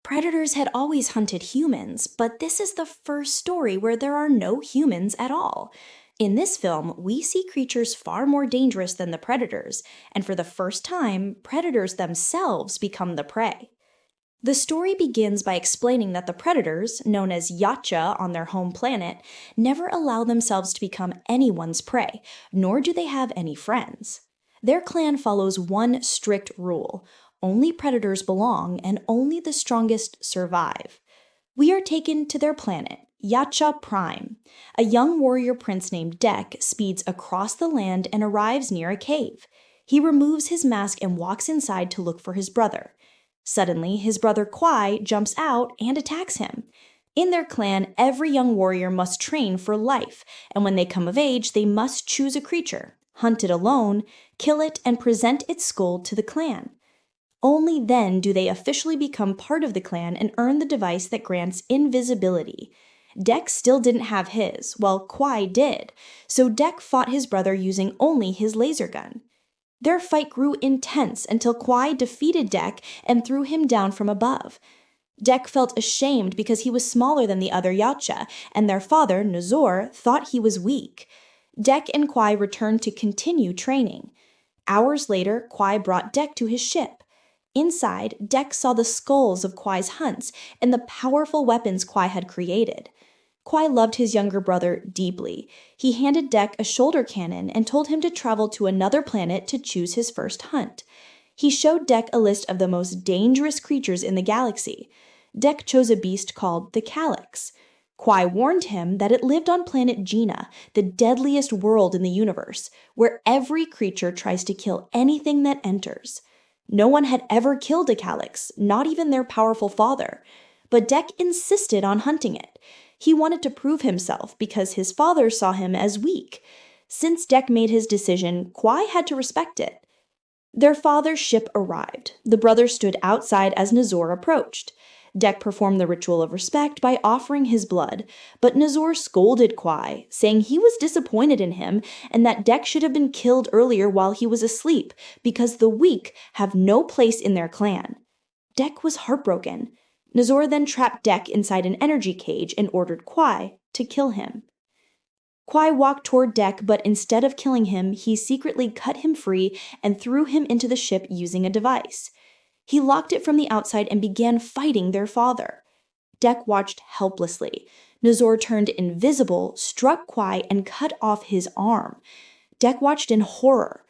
Predators had always hunted humans, but this is the first story where there are no humans at all. In this film, we see creatures far more dangerous than the predators, and for the first time, predators themselves become the prey. The story begins by explaining that the predators, known as Yacha on their home planet, never allow themselves to become anyone's prey, nor do they have any friends. Their clan follows one strict rule: only predators belong, and only the strongest survive. We are taken to their planet, Yacha Prime. A young warrior prince named Dek speeds across the land and arrives near a cave. He removes his mask and walks inside to look for his brother. Suddenly, his brother Kwai jumps out and attacks him. In their clan, every young warrior must train for life, and when they come of age, they must choose a creature, hunt it alone, kill it, and present its skull to the clan. Only then do they officially become part of the clan and earn the device that grants invisibility. Dek still didn't have his, while Kwai did, so Dek fought his brother using only his laser gun. Their fight grew intense until Kwai defeated Dek and threw him down from above. Dek felt ashamed because he was smaller than the other Yacha, and their father, Nazor, thought he was weak. Dek and Kwai returned to continue training. Hours later, Kwai brought Dek to his ship. Inside, Dek saw the skulls of Kwai's hunts and the powerful weapons Kwai had created. Kwai loved his younger brother deeply. He handed Dek a shoulder cannon and told him to travel to another planet to choose his first hunt. He showed Dek a list of the most dangerous creatures in the galaxy. Dek chose a beast called the Calyx. Kwai warned him that it lived on planet Gina, the deadliest world in the universe, where every creature tries to kill anything that enters. No one had ever killed a Calyx, not even their powerful father. But Dek insisted on hunting it. He wanted to prove himself because his father saw him as weak. Since Dek made his decision, Kwai had to respect it. Their father's ship arrived. The brothers stood outside as Nazor approached. Dek performed the ritual of respect by offering his blood, but Nazor scolded Kwai, saying he was disappointed in him and that Dek should have been killed earlier while he was asleep because the weak have no place in their clan. Dek was heartbroken. Nazor then trapped Dek inside an energy cage and ordered Kwai to kill him. Kwai walked toward Dek, but instead of killing him, he secretly cut him free and threw him into the ship using a device. He locked it from the outside and began fighting their father. Dek watched helplessly. Nazor turned invisible, struck Kwai, and cut off his arm. Dek watched in horror.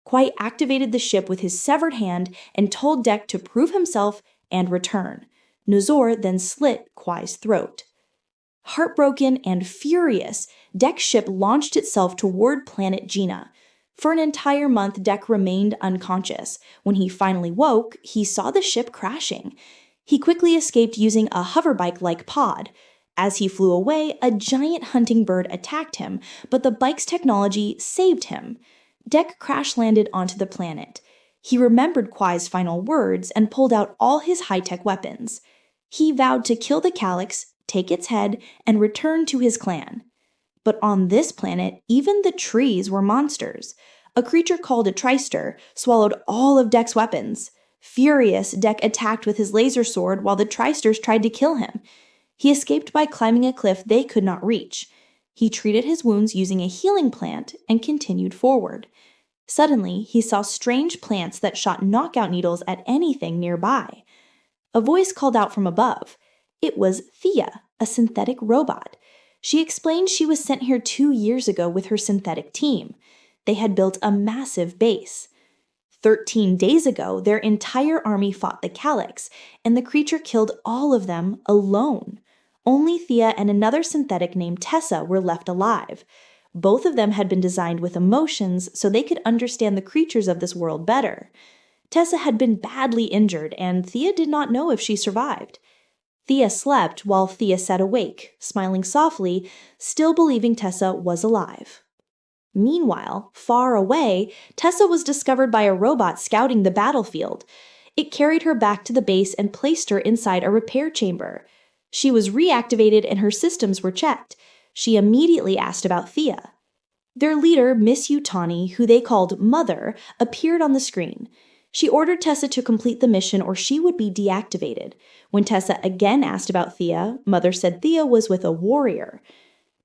Kwai activated the ship with his severed hand and told Dek to prove himself and return. Nazor then slit Kwai's throat. Heartbroken and furious, Dek's ship launched itself toward planet Gina. For an entire month, Dek remained unconscious. When he finally woke, he saw the ship crashing. He quickly escaped using a hoverbike-like pod. As he flew away, a giant hunting bird attacked him, but the bike's technology saved him. Dek crash-landed onto the planet. He remembered Kwai's final words and pulled out all his high-tech weapons. He vowed to kill the Calyx, take its head, and return to his clan. But on this planet, even the trees were monsters. A creature called a tryster swallowed all of Dek's weapons. Furious, Dek attacked with his laser sword while the trysters tried to kill him. He escaped by climbing a cliff they could not reach. He treated his wounds using a healing plant and continued forward. Suddenly, he saw strange plants that shot knockout needles at anything nearby. A voice called out from above. It was Thea, a synthetic robot. She explained she was sent here 2 years ago with her synthetic team. They had built a massive base. 13 days ago, their entire army fought the Calyx, and the creature killed all of them alone. Only Thea and another synthetic named Tessa were left alive. Both of them had been designed with emotions so they could understand the creatures of this world better. Tessa had been badly injured, and Thea did not know if she survived. Thea slept while Thea sat awake, smiling softly, still believing Tessa was alive. Meanwhile, far away, Tessa was discovered by a robot scouting the battlefield. It carried her back to the base and placed her inside a repair chamber. She was reactivated and her systems were checked. She immediately asked about Thea. Their leader, Miss Utani, who they called Mother, appeared on the screen. She ordered Tessa to complete the mission or she would be deactivated. When Tessa again asked about Thea, Mother said Thea was with a warrior.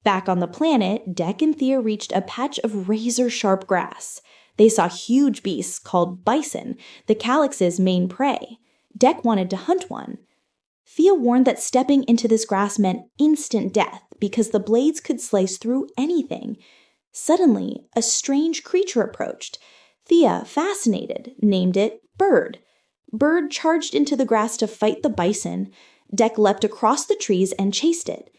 Back on the planet, Dek and Thea reached a patch of razor-sharp grass. They saw huge beasts called bison, the calyx's main prey. Dek wanted to hunt one. Thea warned that stepping into this grass meant instant death because the blades could slice through anything. Suddenly, a strange creature approached. Thea, fascinated, named it Bird. Bird charged into the grass to fight the bison. Dek leapt across the trees and chased it.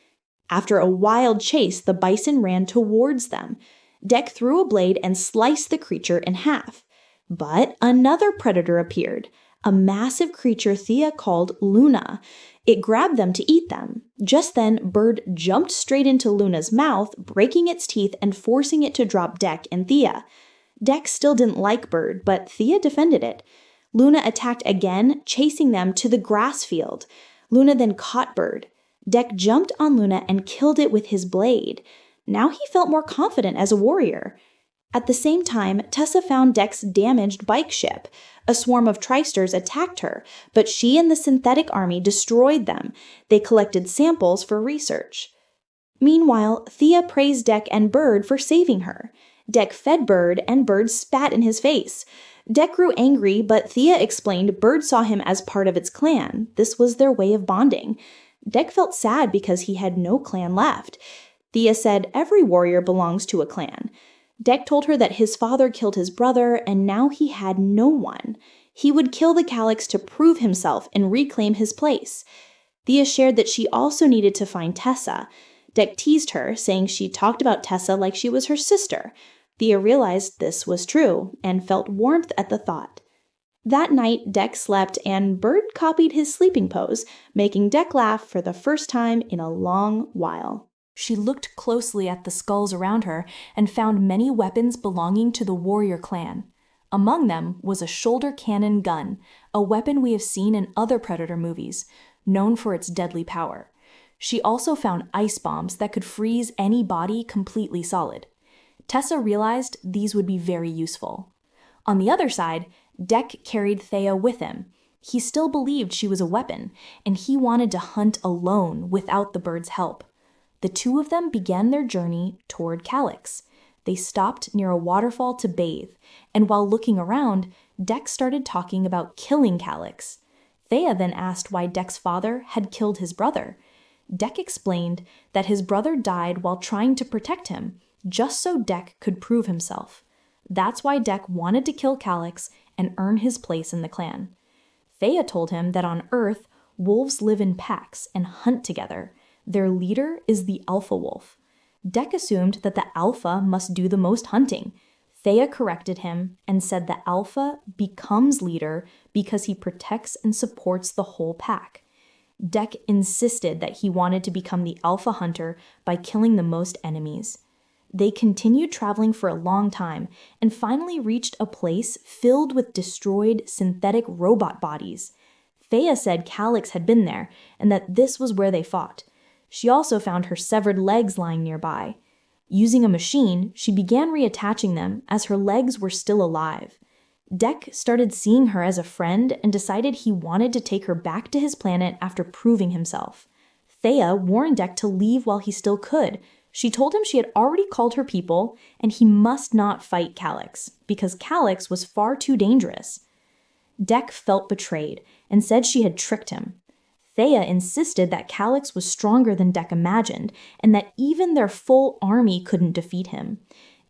After a wild chase, the bison ran towards them. Dek threw a blade and sliced the creature in half. But another predator appeared, a massive creature Thea called Luna. It grabbed them to eat them. Just then, Bird jumped straight into Luna's mouth, breaking its teeth and forcing it to drop Dek and Thea. Dek still didn't like Bird, but Thea defended it. Luna attacked again, chasing them to the grass field. Luna then caught Bird. Dek jumped on Luna and killed it with his blade. Now he felt more confident as a warrior. At the same time, Tessa found Dek's damaged bike ship. A swarm of tristers attacked her, but she and the synthetic army destroyed them. They collected samples for research. Meanwhile, Thea praised Dek and Bird for saving her. Dek fed Bird, and Bird spat in his face. Dek grew angry, but Thea explained Bird saw him as part of its clan. This was their way of bonding. Dek felt sad because he had no clan left. Thea said every warrior belongs to a clan. Dek told her that his father killed his brother, and now he had no one. He would kill the calyx to prove himself and reclaim his place. Thea shared that she also needed to find Tessa. Dek teased her, saying she talked about Tessa like she was her sister. Thea realized this was true, and felt warmth at the thought. That night, Dek slept, and Bird copied his sleeping pose, making Dek laugh for the first time in a long while. She looked closely at the skulls around her and found many weapons belonging to the warrior clan. Among them was a shoulder cannon gun, a weapon we have seen in other Predator movies, known for its deadly power. She also found ice bombs that could freeze any body completely solid. Tessa realized these would be very useful. On the other side, Dek carried Thea with him. He still believed she was a weapon, and he wanted to hunt alone without the bird's help. The two of them began their journey toward Calyx. They stopped near a waterfall to bathe, and while looking around, Dek started talking about killing Calyx. Thea then asked why Dek's father had killed his brother. Dek explained that his brother died while trying to protect him, just so Dek could prove himself. That's why Dek wanted to kill Calyx and earn his place in the clan. Thea told him that on Earth, wolves live in packs and hunt together. Their leader is the alpha wolf. Dek assumed that the alpha must do the most hunting. Thea corrected him and said the alpha becomes leader because he protects and supports the whole pack. Dek insisted that he wanted to become the alpha hunter by killing the most enemies. They continued traveling for a long time and finally reached a place filled with destroyed synthetic robot bodies. Thea said Calyx had been there and that this was where they fought. She also found her severed legs lying nearby. Using a machine, she began reattaching them as her legs were still alive. Dek started seeing her as a friend and decided he wanted to take her back to his planet after proving himself. Thea warned Dek to leave while he still could. She told him she had already called her people and he must not fight Calyx because Calyx was far too dangerous. Dek felt betrayed and said she had tricked him. Thea insisted that Calyx was stronger than Dek imagined and that even their full army couldn't defeat him.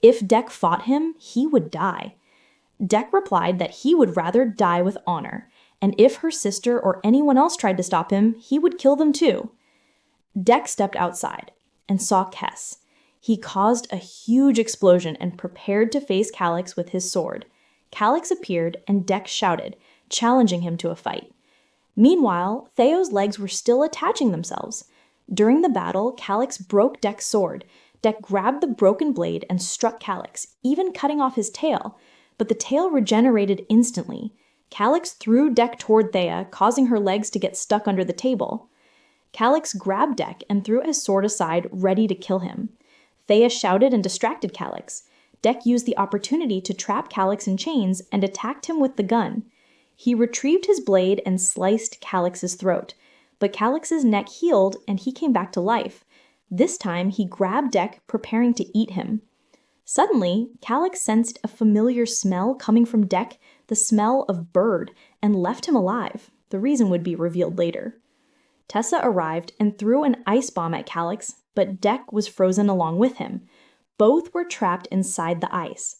If Dek fought him, he would die. Dek replied that he would rather die with honor, and if her sister or anyone else tried to stop him, he would kill them too. Dek stepped outside and saw Kess. He caused a huge explosion and prepared to face Calyx with his sword. Calyx appeared and Dek shouted, challenging him to a fight. Meanwhile, Theo's legs were still attaching themselves. During the battle, Calyx broke Dek's sword. Dek grabbed the broken blade and struck Calyx, even cutting off his tail. But the tail regenerated instantly. Calyx threw Dek toward Thea, causing her legs to get stuck under the table. Calyx grabbed Dek and threw his sword aside, ready to kill him. Thea shouted and distracted Calyx. Deck used the opportunity to trap Calyx in chains and attacked him with the gun. He retrieved his blade and sliced Calyx's throat, but Calyx's neck healed and he came back to life. This time, he grabbed Deck, preparing to eat him. Suddenly, Calyx sensed a familiar smell coming from Deck, the smell of bird, and left him alive. The reason would be revealed later. Tessa arrived and threw an ice bomb at Calyx, but Deck was frozen along with him. Both were trapped inside the ice.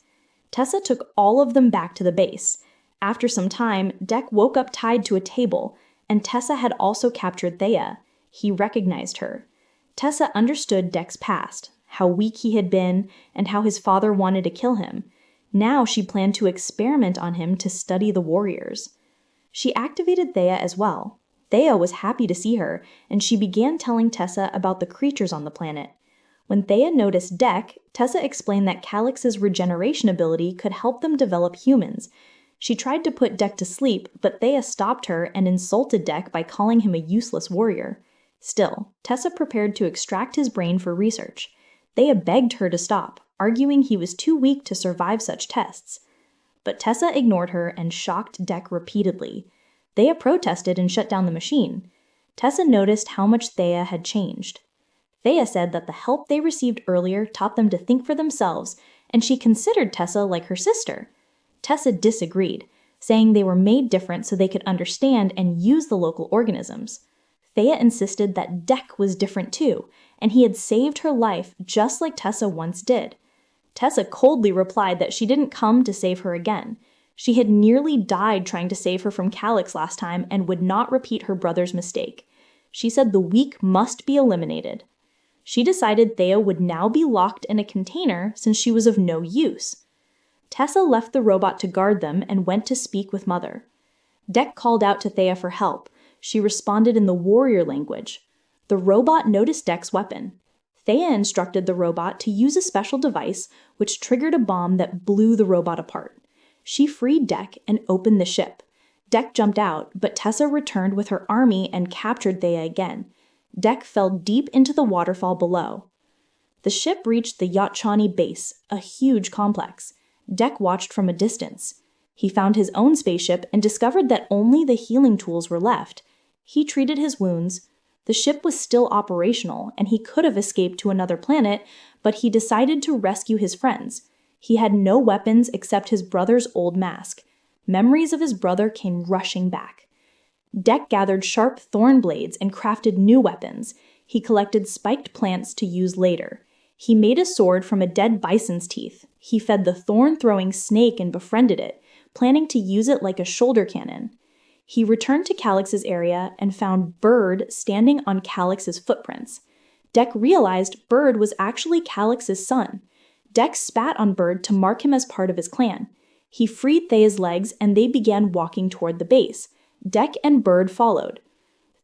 Tessa took all of them back to the base. After some time, Deck woke up tied to a table, and Tessa had also captured Thea. He recognized her. Tessa understood Deck's past, how weak he had been, and how his father wanted to kill him. Now she planned to experiment on him to study the warriors. She activated Thea as well. Thea was happy to see her, and she began telling Tessa about the creatures on the planet. When Thea noticed Deck, Tessa explained that Calyx's regeneration ability could help them develop humans. She tried to put Deck to sleep, but Thea stopped her and insulted Deck by calling him a useless warrior. Still, Tessa prepared to extract his brain for research. Thea begged her to stop, arguing he was too weak to survive such tests. But Tessa ignored her and shocked Deck repeatedly. Thea protested and shut down the machine. Tessa noticed how much Thea had changed. Thea said that the help they received earlier taught them to think for themselves, and she considered Tessa like her sister. Tessa disagreed, saying they were made different so they could understand and use the local organisms. Thea insisted that Deck was different too, and he had saved her life just like Tessa once did. Tessa coldly replied that she didn't come to save her again. She had nearly died trying to save her from Calyx last time and would not repeat her brother's mistake. She said the weak must be eliminated. She decided Thea would now be locked in a container since she was of no use. Tessa left the robot to guard them and went to speak with Mother. Deck called out to Thea for help. She responded in the warrior language. The robot noticed Deck's weapon. Thea instructed the robot to use a special device which triggered a bomb that blew the robot apart. She freed Deck and opened the ship. Deck jumped out, but Tessa returned with her army and captured Thea again. Deck fell deep into the waterfall below. The ship reached the Yatchani base, a huge complex. Deck watched from a distance. He found his own spaceship and discovered that only the healing tools were left. He treated his wounds. The ship was still operational, and he could have escaped to another planet, but he decided to rescue his friends. He had no weapons except his brother's old mask. Memories of his brother came rushing back. Deck gathered sharp thorn blades and crafted new weapons. He collected spiked plants to use later. He made a sword from a dead bison's teeth. He fed the thorn-throwing snake and befriended it, planning to use it like a shoulder cannon. He returned to Calyx's area and found Bird standing on Calyx's footprints. Deck realized Bird was actually Calyx's son. Deck spat on Bird to mark him as part of his clan. He freed Thea's legs and they began walking toward the base. Deck and Bird followed.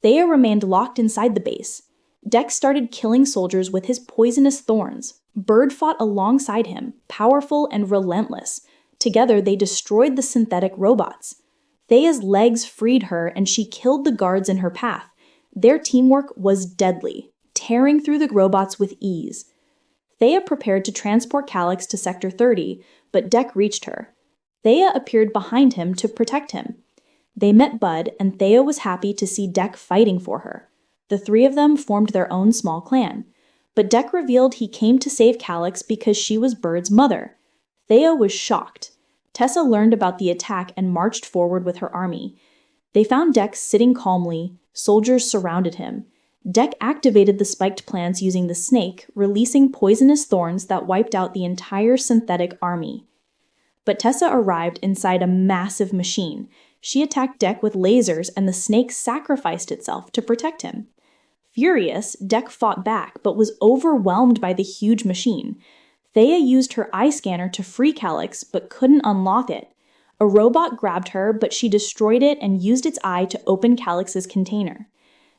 Thea remained locked inside the base. Deck started killing soldiers with his poisonous thorns. Bird fought alongside him, powerful and relentless. Together, they destroyed the synthetic robots. Thea's legs freed her and she killed the guards in her path. Their teamwork was deadly, tearing through the robots with ease. Thea prepared to transport Calyx to Sector 30, but Deck reached her. Thea appeared behind him to protect him. They met Bud, and Thea was happy to see Deck fighting for her. The three of them formed their own small clan. But Deck revealed he came to save Calyx because she was Bird's mother. Thea was shocked. Tessa learned about the attack and marched forward with her army. They found Deck sitting calmly. Soldiers surrounded him. Deck activated the spiked plants using the snake, releasing poisonous thorns that wiped out the entire synthetic army. But Tessa arrived inside a massive machine. She attacked Deck with lasers and the snake sacrificed itself to protect him. Furious, Deck fought back but was overwhelmed by the huge machine. Thea used her eye scanner to free Calyx but couldn't unlock it. A robot grabbed her but she destroyed it and used its eye to open Calyx's container.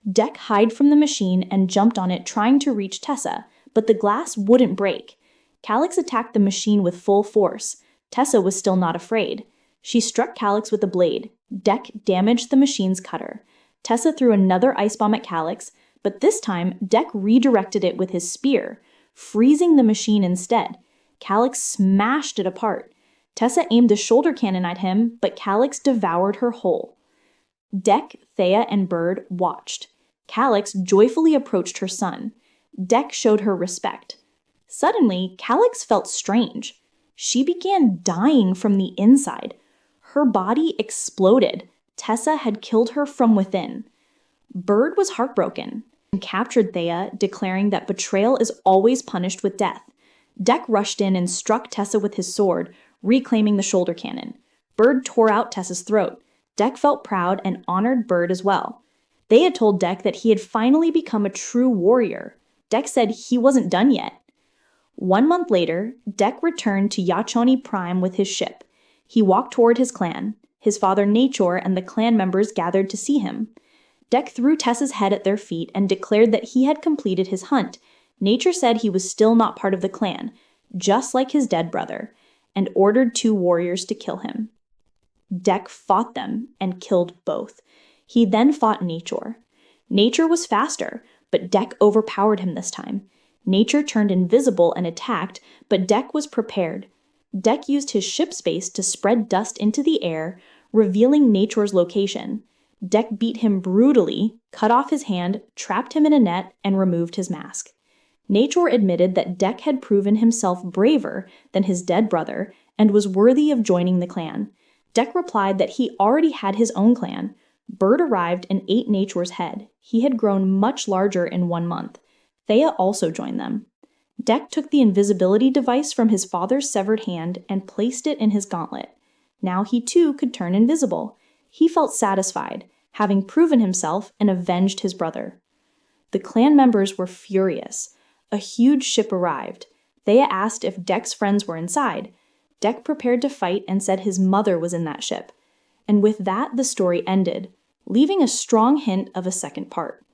Deck hid from the machine and jumped on it trying to reach Tessa, but the glass wouldn't break. Calyx attacked the machine with full force. Tessa was still not afraid. She struck Calyx with a blade. Deck damaged the machine's cutter. Tessa threw another ice bomb at Calyx, but this time Deck redirected it with his spear, freezing the machine instead. Calix smashed it apart. Tessa aimed a shoulder cannon at him, but Calix devoured her whole. Dec, Thea, and Bird watched. Calix joyfully approached her son. Dec showed her respect. Suddenly, Calix felt strange. She began dying from the inside. Her body exploded. Tessa had killed her from within. Bird was heartbroken and captured Thea, declaring that betrayal is always punished with death. Dec rushed in and struck Tessa with his sword, reclaiming the shoulder cannon. Bird tore out Tessa's throat. Dec felt proud and honored Bird as well. They had told Dec that he had finally become a true warrior. Dec said he wasn't done yet. 1 month later, Dec returned to Yachoni Prime with his ship. He walked toward his clan. His father Nachor and the clan members gathered to see him. Dec threw Tessa's head at their feet and declared that he had completed his hunt. Nachor said he was still not part of the clan, just like his dead brother, and ordered 2 warriors to kill him. Dec fought them and killed both. He then fought Nachor. Nachor was faster, but Dec overpowered him this time. Nachor turned invisible and attacked, but Dec was prepared. Dec used his ship space to spread dust into the air, revealing Nachor's location. Dec beat him brutally, cut off his hand, trapped him in a net, and removed his mask. Nachor admitted that Dec had proven himself braver than his dead brother and was worthy of joining the clan. Dec replied that he already had his own clan. Bird arrived and ate Nachor's head. He had grown much larger in 1 month. Thea also joined them. Dec took the invisibility device from his father's severed hand and placed it in his gauntlet. Now he too could turn invisible. He felt satisfied, having proven himself and avenged his brother. The clan members were furious. A huge ship arrived. Thea asked if Dec's friends were inside. Dec prepared to fight and said his mother was in that ship. And with that, the story ended, leaving a strong hint of a second part.